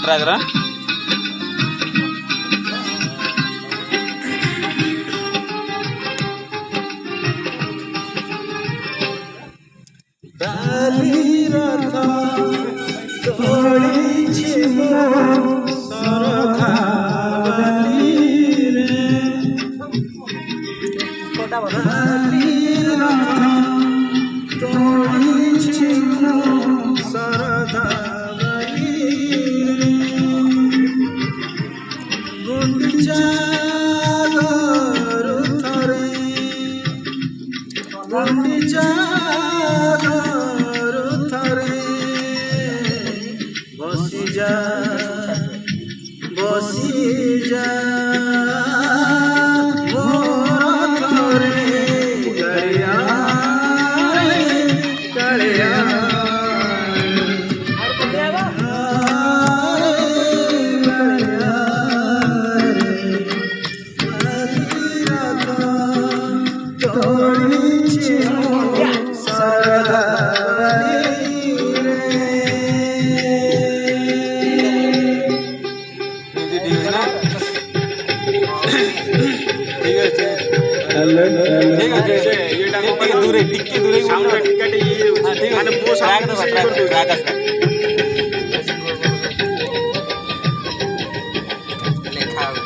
ಡ್ರಾಗರ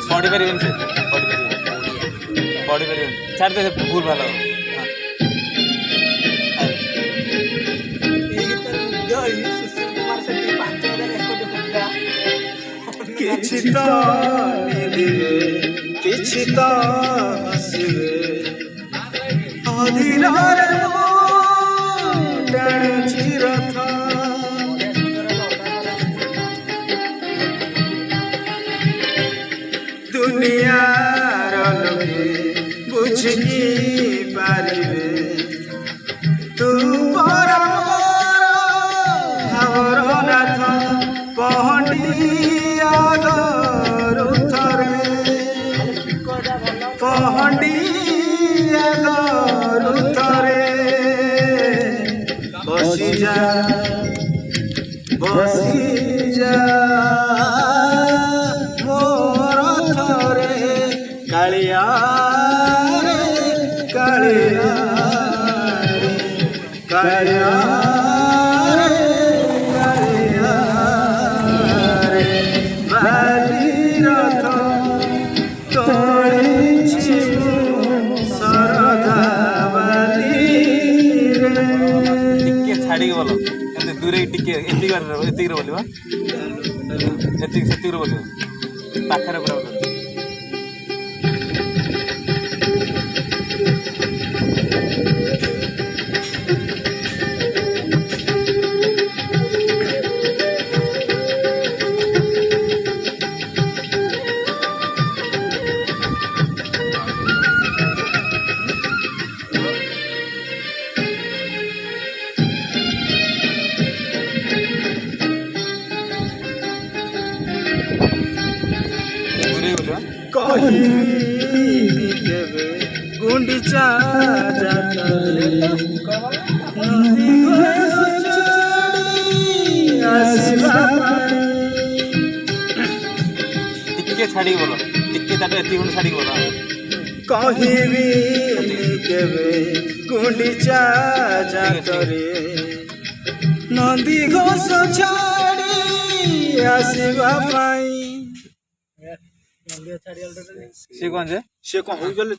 पढ़ी पारे पढ़ी पारे छाड़ दे भूल भाल दुनिया बुझी पारे तू हमर नाथ पहंडिया गरुथरे पहंडिया गरुथरे बसी जा कालिया कालिया कालिया कालिया बाली रथ तोड़ी सरधा बाली टिके छाड़ी बोलो एते दूरे टिके एति रे बोलिबा एति सेति रे बोलिबा पाखरे पुरा बोलो गुंडीचा टिके छाड़ी बोलो टिके ताटे एति गुण छाड़ी बोलो कहिबी केबे गुंडीचा जातरे नंदी घोष छाड़ी आसीबा पाई से कौन जे से कौन हो गेल